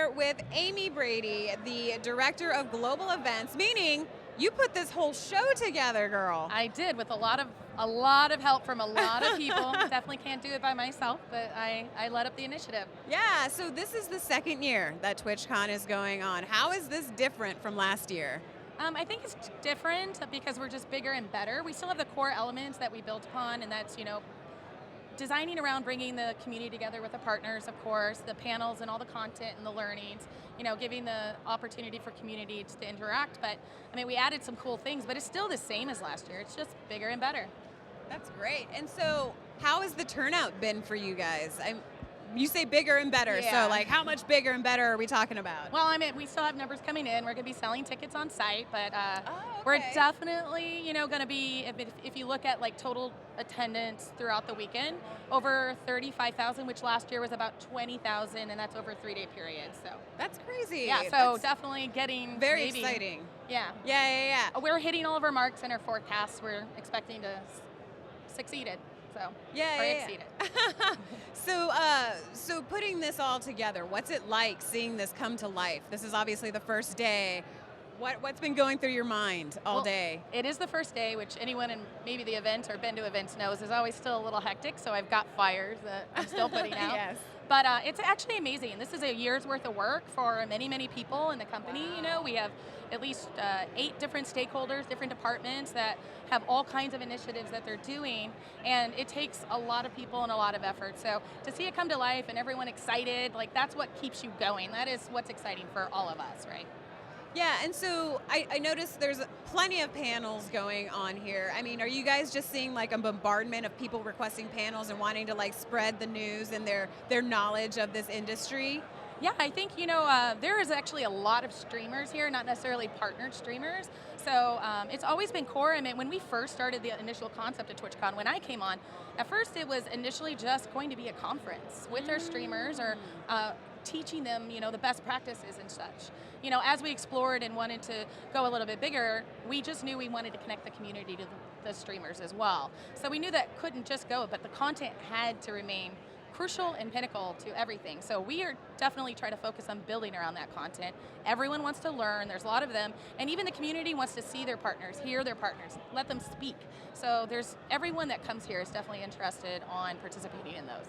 here with Amy Brady, the Director of Global Events, meaning you put this whole show together, girl. I did, with a lot of help from a lot of people. Definitely can't do it by myself, but I led up the initiative. Yeah, so this is the second year that TwitchCon is going on. How is this different from last year? I think it's different because we're just bigger and better. We still have the core elements that we built upon, and that's, designing around bringing the community together with the partners, of course, the panels and all the content and the learnings, giving the opportunity for communities to interact. But, we added some cool things, but it's still the same as last year. It's just bigger and better. That's great. And so how has the turnout been for you guys? You say bigger and better, Yeah. so like how much bigger and better are we talking about? Well, we still have numbers coming in. We're going to be selling tickets on site, but okay. we're definitely, going to be, if you look at like total attendance throughout the weekend, over 35,000, which last year was about 20,000, and that's over a 3-day period. So that's crazy. Yeah, so that's definitely getting very exciting. Yeah. Yeah. We're hitting all of our marks and our forecasts. We're expecting to succeed it. So, exceed it. So putting this all together, what's it like seeing this come to life? This is obviously the first day. What's been going through your mind all day? It is the first day, which anyone in maybe the event or been to events knows is always still a little hectic, so I've got fires that I'm still putting out. Yes. But it's actually amazing. This is a year's worth of work for many, many people in the company. Wow. We have at least 8 different stakeholders, different departments that have all kinds of initiatives that they're doing, and it takes a lot of people and a lot of effort. So to see it come to life and everyone excited, like that's what keeps you going. That is what's exciting for all of us, right? Yeah, and so I noticed there's plenty of panels going on here. Are you guys just seeing like a bombardment of people requesting panels and wanting to like spread the news and their knowledge of this industry? Yeah, I think, there is actually a lot of streamers here, not necessarily partnered streamers. So it's always been core. When we first started the initial concept of TwitchCon, when I came on, at first it was initially just going to be a conference with their streamers or teaching them, the best practices and such. As we explored and wanted to go a little bit bigger, we just knew we wanted to connect the community to the streamers as well. So we knew that couldn't just go, but the content had to remain crucial and pinnacle to everything. So we are definitely trying to focus on building around that content. Everyone wants to learn, there's a lot of them, and even the community wants to see their partners, hear their partners, let them speak. So everyone that comes here is definitely interested on participating in those.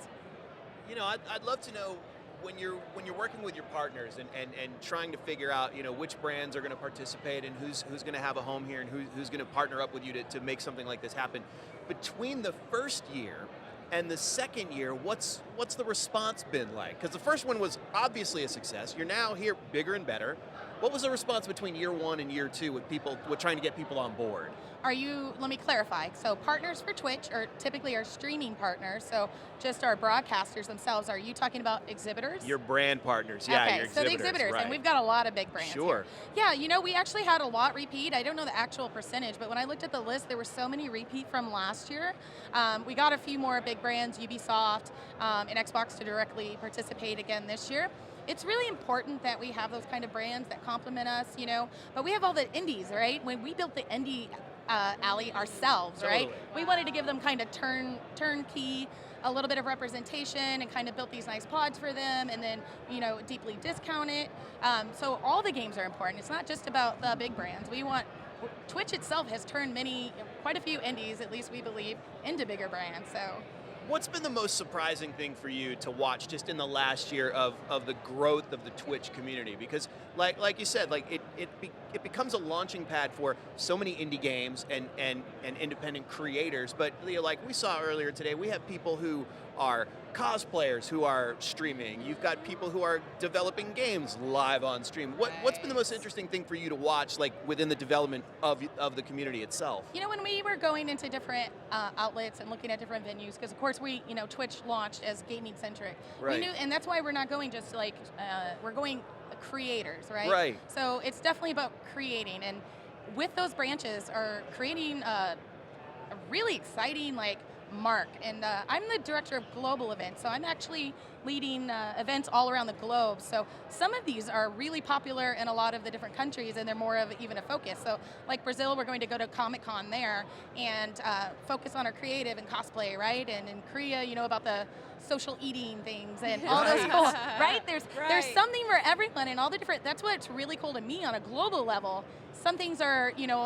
I'd love to know when you're working with your partners and trying to figure out which brands are going to participate and who's going to have a home here and who's going to partner up with you to make something like this happen. Between the first year and the second year, what's the response been like? Because the first one was obviously a success. You're now here bigger and better. What was the response between year 1 and year 2 with trying to get people on board? Let me clarify. So partners for Twitch are typically our streaming partners, so just our broadcasters themselves. Are you talking about exhibitors? Your brand partners, yeah, okay, your exhibitors. So the exhibitors, right. And we've got a lot of big brands Sure. here. Yeah, we actually had a lot repeat. I don't know the actual percentage, but when I looked at the list, there were so many repeat from last year. We got a few more big brands, Ubisoft and Xbox, to directly participate again this year. It's really important that we have those kind of brands that complement us, but we have all the indies, right? When we built the indie alley ourselves, right? We wanted to give them kind of turnkey, a little bit of representation, and kind of built these nice pods for them, and then deeply discount it. So all the games are important. It's not just about the big brands. Twitch itself has turned quite a few indies, at least we believe, into bigger brands. So. What's been the most surprising thing for you to watch just in the last year of the growth of the Twitch community? Because like you said, it becomes a launching pad for so many indie games and independent creators. But like we saw earlier today, we have people who are cosplayers who are streaming. You've got people who are developing games live on stream. What's been the most interesting thing for you to watch, like within the development of the community itself? When we were going into different outlets and looking at different venues, because of course Twitch launched as gaming centric. Right. We knew, and that's why we're not going just like we're going creators, right? Right. So it's definitely about creating, and with those branches are creating a really exciting mark. And I'm the director of global events, so I'm actually leading events all around the globe. So some of these are really popular in a lot of the different countries, and they're more of even a focus. So like Brazil, we're going to go to Comic-Con there and focus on our creative and cosplay, right? And in Korea, about the social eating things and all those cool, right? There's something for everyone and all the different, that's what's really cool to me on a global level. Some things are, you know,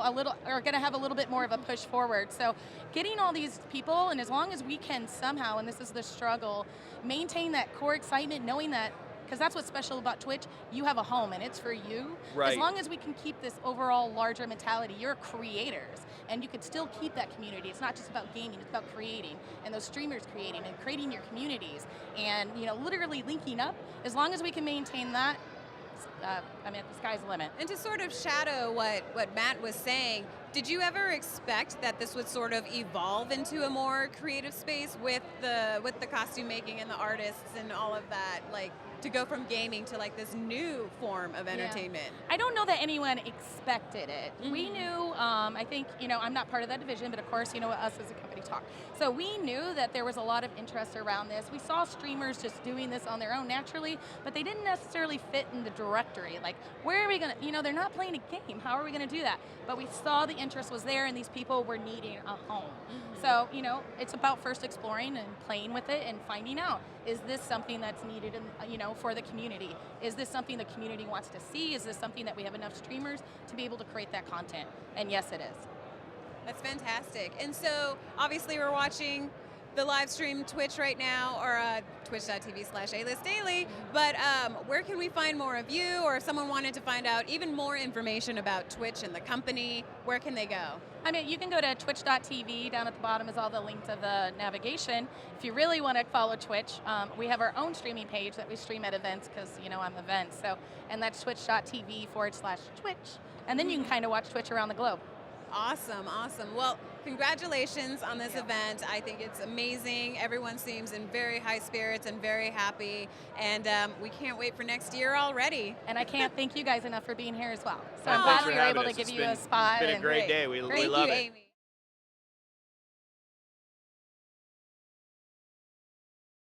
are gonna have a little bit more of a push forward. So getting all these people, and as long as we can somehow, and this is the struggle, maintain that core excitement, knowing that, because that's what's special about Twitch, you have a home and it's for you. Right. As long as we can keep this overall larger mentality, you're creators, and you could still keep that community. It's not just about gaming, it's about creating, and those streamers creating, and creating your communities, and you know, literally linking up. As long as we can maintain that, I mean, the sky's the limit. And to sort of shadow what Matt was saying, did you ever expect that this would sort of evolve into a more creative space with the costume making and the artists and all of that, like to go from gaming to like this new form of entertainment? I don't know that anyone expected it. We knew, I think, you know, I'm not part of that division, but of course, you know, us as a company talk. So we knew that there was a lot of interest around this. We saw streamers just doing this on their own naturally, but they didn't necessarily fit in the directory. Like, where are we gonna, you know, they're not playing a game. How are we gonna do that? But we saw the interest was there and these people were needing a home. So, you know, it's about first exploring and playing with it and finding out, is this something that's needed in, you know, for the community? Is this something the community wants to see? Is this something that we have enough streamers to be able to create that content? And yes, it is. That's fantastic. And so obviously we're watching the live stream Twitch right now, or twitch.tv/AListDaily, but where can we find more of you, or if someone wanted to find out even more information about Twitch and the company, where can they go? I mean, you can go to twitch.tv. Down at the bottom is all the links of the navigation. If you really want to follow Twitch, we have our own streaming page that we stream at events, because, you know, I'm events. So, and that's twitch.tv/Twitch. And then you can kind of watch Twitch around the globe. Awesome, awesome. Well, congratulations on this event. I think it's amazing. Everyone seems in very high spirits and very happy, and we can't wait for next year already. And I can't thank you guys enough for being here as well. So Well, I'm glad thanks we for were having able to us. give It's you a spot. It's been a great day. We love it. Thank you, Amy.